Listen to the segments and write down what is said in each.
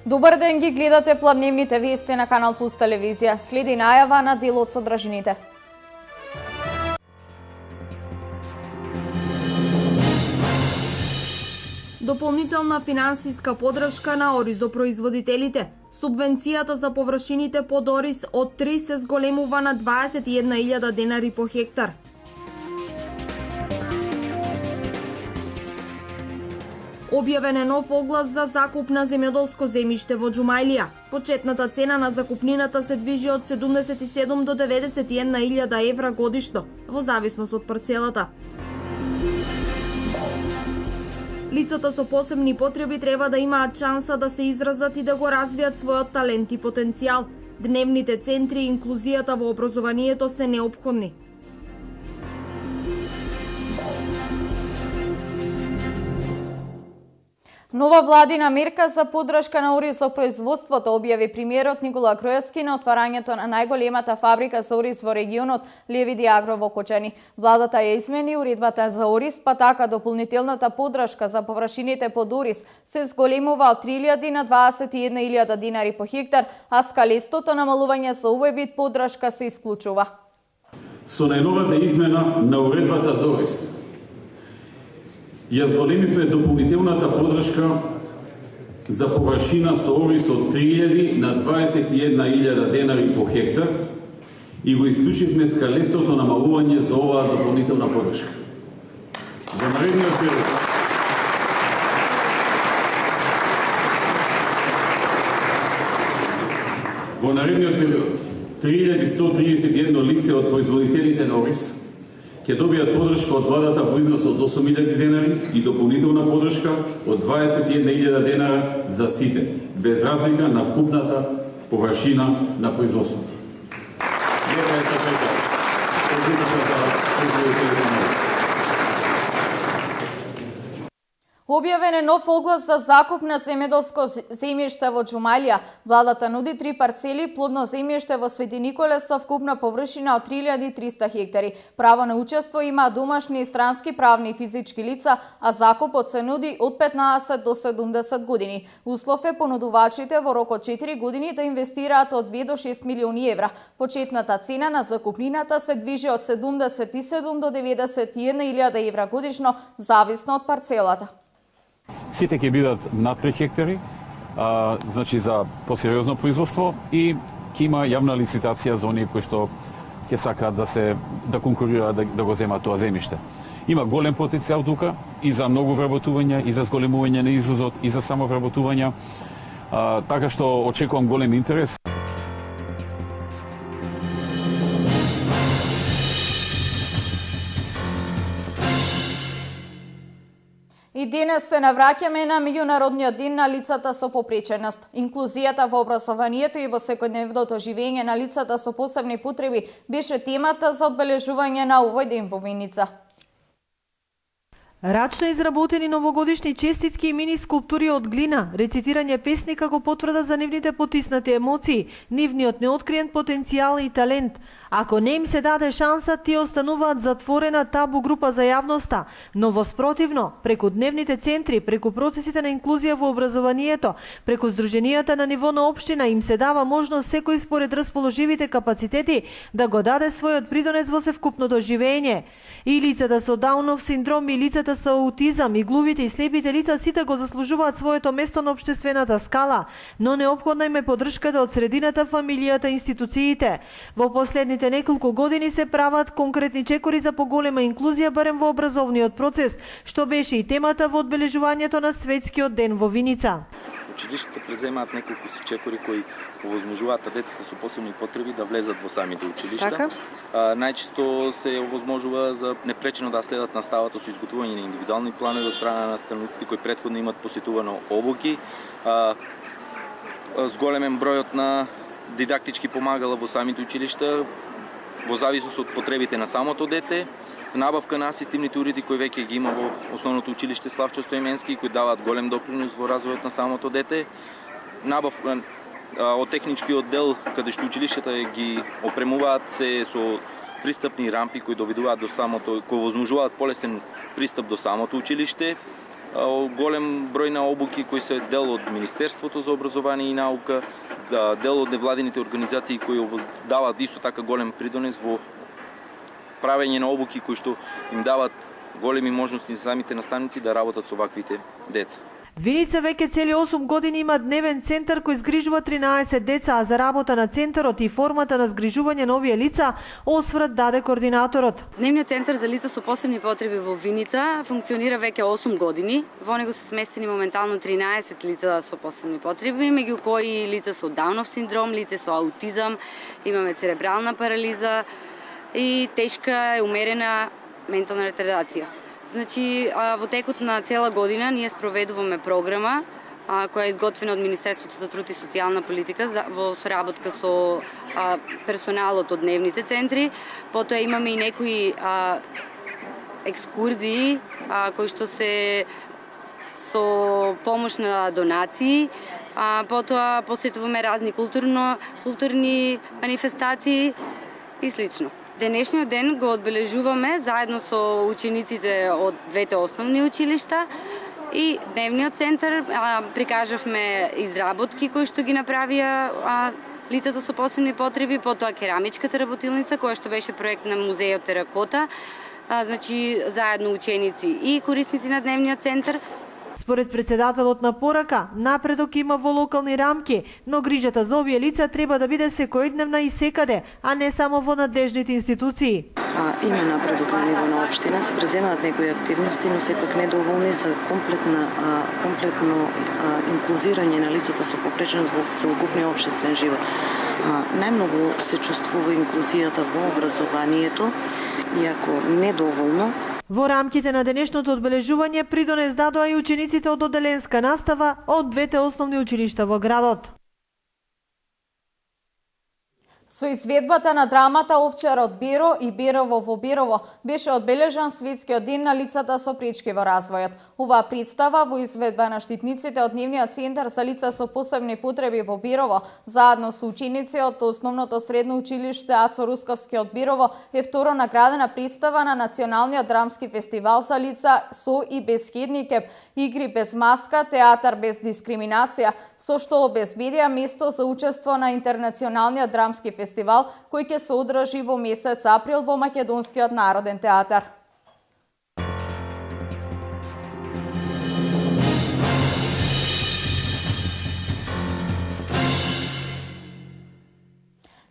Добар ден, ги гледате пладневните вести на Канал Плюс телевизија. Следи најава на дел од содржините. Дополнителна финансиска подршка на оризопроизводителите. Субвенцијата за површините под ориз од 3 се зголемува на 21.000 денари по хектар. Објавен е нов оглас за закуп на земјоделско земјиште во Џумајлија. Почетната цена на закупнината се движи од 77 до 91.000 евра годишно, во зависност од парцелата. Лицата со посебни потреби треба да имаат шанса да се изразат и да го развијат својот талент и потенцијал. Дневните центри и инклузијата во образованието се неопходни. Нова владина мерка за поддршка на оризопроизводството објави премиерот Никола Груевски на отварањето на најголемата фабрика за ориз во регионот Левиди Агро во Кочани. Владата ја измени уредбата за ориз, па така дополнителната поддршка за површините под ориз се зголемува од 3.000 на 21.000 динари по хектар, а скалестото намалување за овој вид поддршка се исклучува. Со најновата измена на уредбата за ориз ја зголемивме дополнителната поддршка за површина со ориз од 3.000 на 21.000 денари по хектар и го исклучивме скалестото намалување за оваа дополнителна поддршка. Во наредниот период Во наредниот период 3.131 лице од производителите на ориз ќе добијат поддршка од владата во износ од 8.000 денари и дополнителна поддршка од 21.000 денара за сите, без разлика на вкупната површина на производството. Објавен е нов оглас за закуп на земјоделско земјиште во Џумајлија. Владата нуди 3 парцели плодно земјиште во Свети Николе со вкупна површина од 3.300 хектари. Право на учество има домашни и странски правни и физички лица, а закупот се нуди од 15 до 70 години. Услов е понудувачите во рок од 4 години да инвестираат од 2 до 6 милиони евра. Почетната цена на закупнината се движи од 77 до 91.000 евра годишно, зависно од парцелата. Сите ќе бидат над 3 хектари, значи за посериозно производство, и ќе има јавна лицитација за оние кои што ќе сакаат да конкурираат да го земат тоа земјиште. Има голем потенцијал тука и за многу вработување, и за зголемување на извозот, и за самовработување, така што очекувам голем интерес. И денес се навраќаме на меѓународниот ден на лицата со попреченост. Инклузијата во образованието и во секојдневното живење на лицата со посебни потреби беше темата за одбележување на овој ден во Виница. Рачно изработени новогодишни честитки и мини скулптури од глина, рецитирање песни како потврда за нивните потиснати емоции, нивниот неоткриен потенцијал и талент. Ако не им се даде шанса, тие остануваат затворена табу група за јавноста, но воспротивно, преку дневните центри, преку процесите на инклузија во образованието, преку здруженијата на ниво на општина им се дава можност секој според расположивите капацитети да го даде својот придонес во севкупното живење. И лицата со Даунов синдром, и лицата со аутизам, и глувите и слепите лица сите го заслужуваат своето место на општествената скала, но неопходна им е поддршката од средината, фамилијата и институциите. Во последните неколку години се прават конкретни чекори за поголема инклузија барем во образовниот процес, што беше и темата во одбележувањето на Светскиот ден во Виница. Училиштата преземаат неколку си чекори кои овозможуваат децата со посебни потреби да влезат во самите училишта. Така? Најчесто се овозможува за непречено да следат наставата со изготвување на индивидуални планови од страна на наставниците кои претходно имат посетувано обуки. Зголемен бројот на дидактички помагала во самите училишта во зависност од потребите на самото дете, набавка на асистивните уреди кои веќе ги има во основното училиште Славчо Стоименски, кои даваат голем допринос во развојот на самото дете, набавка од техничкиот дел каде што училиштата ги опремуваат се со пристапни рампи кои доведуваат до самото, кои возможуваат полесен пристап до самото училиште, голем број на обуки кои се дел од Министерството за образование и наука, дел од невладините организации кои дават исто така голем придонес во правење на обуки кои што им дават големи можности за самите наставници да работат со ваквите деца. Виница веќе цели 8 години има дневен центар кој згрижува 13 деца, а за работа на центарот и формата на згрижување на овие лица осврт даде координаторот. Дневниот центар за лица со посебни потреби во Виница функционира веќе 8 години. Во него се сместени моментално 13 лица со посебни потреби, меѓу кои лица со Даунов синдром, лица со аутизам, имаме церебрална парализа и тешка и умерена ментална ретардација. Значи, во текот на цела година ние спроведуваме програма која е изготвена од Министерството за труд и социјална политика во соработка со персоналот од дневните центри. Потоа имаме и некои екскурзии кои што се со помош на донации. Потоа посетуваме разни културни манифестации и слично. Денешниот ден го одбележуваме заедно со учениците од двете основни училишта и дневниот центар. Прикажавме изработки кои што ги направија лицата со посебни потреби, потоа керамичката работилница која што беше проект на музејот Теракота, значи заедно ученици и корисници на дневниот центар. Според председателот на порака, напредок има во локални рамки, но грижата за овие лица треба да биде секојдневна и секаде, а не само во надлежните институции. Има напредок на ниво на општина, се преземаат некои активности, но сепак недоволни за комплетно инклузирање на лицата со попреченост во целокупниот општествен живот. Најмногу се чувствува инклузијата во образованието, иако недоволно. Во рамките на денешното одбележување придонес дадоа и учениците од оделенска настава од двете основни училишта во градот. Со изведбата на драмата Овчарот Беро и Берово во Берово беше одбележан Светскиот ден на лицата со пречки во развојот. Оваа представа во изведба на штитниците од Дневниот центар за лица со посебни потреби во Берово, заедно со ученици од Основното средно училиште Ацо Русковски од Берово, е второ наградена представа на Националниот драмски фестивал за лица со и без хендикеп, игри без маска, театар без дискриминација, со што обезбедија место за учество на Интернационалниот драмски фестивал кој ќе се одржи во месец април во Македонскиот народен театар.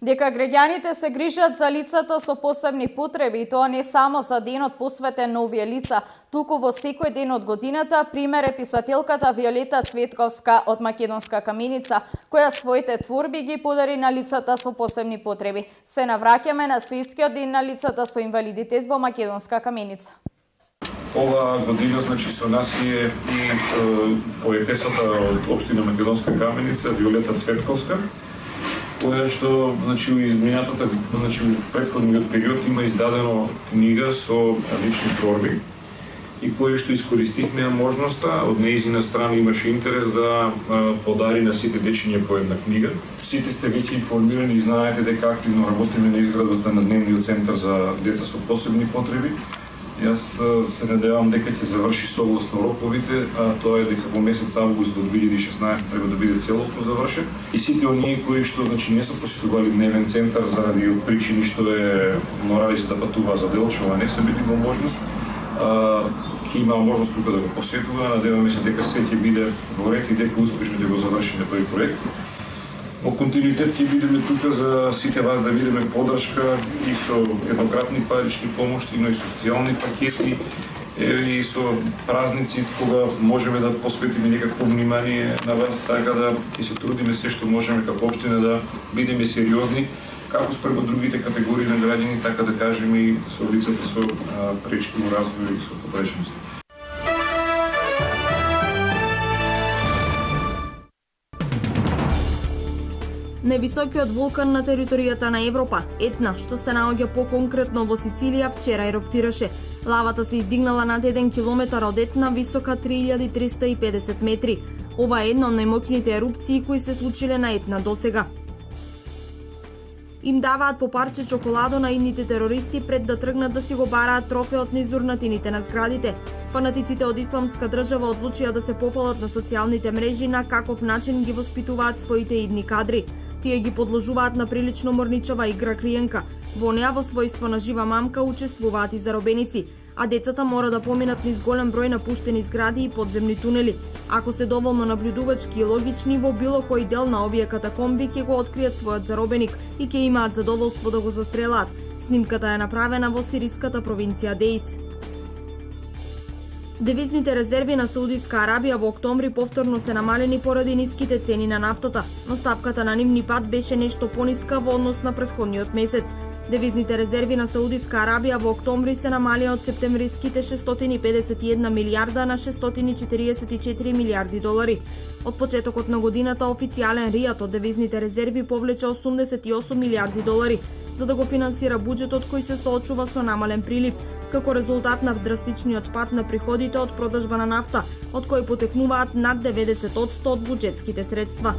Дека граѓаните се грижат за лицата со посебни потреби, и тоа не само за денот посветен на овие лица, туку во секој ден од годината, пример е писателката Виолета Цветковска од Македонска Каменица, која своите творби ги подари на лицата со посебни потреби. Се навраќаме на Светскиот ден на лицата со инвалидитет во Македонска Каменица. Ова година, значи, со нас е и поетесата од општина Македонска Каменица, Виолета Цветковска, која што, значи, изминатата, значи, во претходниот период има издадено книга со лични творби и која што искористивме можноста, од нејзина страна имаше интерес да подари на сите дечиња по една книга. Сите сте веќе информирани и знаете дека активно работиме на изградата на Дневниот центар за деца со посебни потреби. Јас се надевам дека ќе заврши согласно роковите, а тоа е дека во месец август до 2016 треба да биде целосно завршен. И сите оние кои што, значи, не се посетували Дневен центар заради причини што морали се да патуваат за делчево, а не се били во можност, ќе има можност тука да го посетува. Надеваме се дека се ќе биде во ред и дека успешно ќе го завршиме тој проект. Во континуитет ќе бидеме тука за сите вас да видиме поддршка и со еднократни парични помошти, но и социјални пакети и со празници кога можеме да посветиме некакво внимание на вас, така да ќе се трудиме се што можеме како општина да бидеме сериозни како спрема другите категории на граѓани, така да кажеме и со лицата со пречки во развој и со попреченост. Највисокиот вулкан на територијата на Европа, Етна, што се наоѓа по-конкретно во Сицилија, вчера еруптираше. Лавата се издигнала над 1 километар од Етна, висока 3350 метри. Ова е една од најмоćните ерупции кои се случиле на Етна досега. Им даваат по парче чоколадо на идните терористи пред да тргнат да си го бараат трофеот низ урнатините на зградите. Фанатиците од Исламска држава одлучија да се пофалат на социјалните мрежи на каков начин ги воспитуваат своите идни кадри. Тие ги подложуваат на прилично морничава игра криенка. Во неа во својство на жива мамка учествуваат и заробеници, а децата мора да поминат низ голем број напуштени згради и подземни тунели. Ако се доволно наблюдувачки и логични, во било кој дел на овие катакомби ќе го откријат својот заробеник и ќе имаат задоволство да го застрелаат. Снимката е направена во сириската провинција Деис. Девизните резерви на Саудиска Арабија во октомври повторно се намалени поради ниските цени на нафтата, но стапката на нивни пат беше нешто пониска во однос на претходниот месец. Девизните резерви на Саудиска Арабија во октомври се намалија од септемвриските 651 милиарда на 644 милиарди долари. Од почетокот на годината официјален ријат од девизните резерви повлече 88 милиарди долари, за да го финансира буџетот кој се соочува со намален прилив, како резултат на драстичниот пат на приходите од продажба на нафта, од кој потекнуваат над 90% од буџетските средства.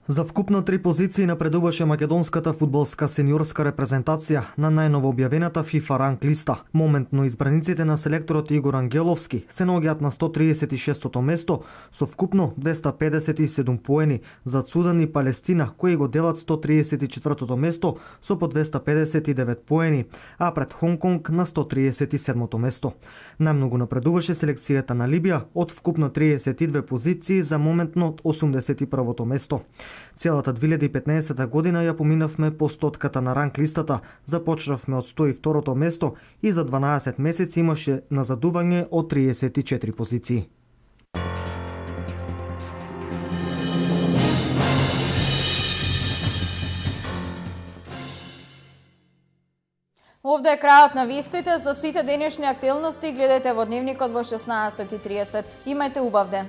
За вкупно 3 позиции напредуваше македонската фудбалска сениорска репрезентација на најново објавената FIFA ранг листа. Моментно избраниците на селекторот Игор Ангеловски се наоѓаат на 136-то место со вкупно 257 поени за Судан и Палестина, кои го делат 134-то место со по 259 поени, а пред Хонконг на 137-то место. Најмногу напредуваше селекцијата на Либија од вкупно 32 позиции за моментно 81-то место. Целата 2015 година ја поминавме по стотката на ранг листата, започнавме од 102-то место и за 12 месеци имаше назадување од 34 позиции. Овде е крајот на вестите. За сите денешни актуелности гледате во Дневникот во 16:30. Имајте убав ден.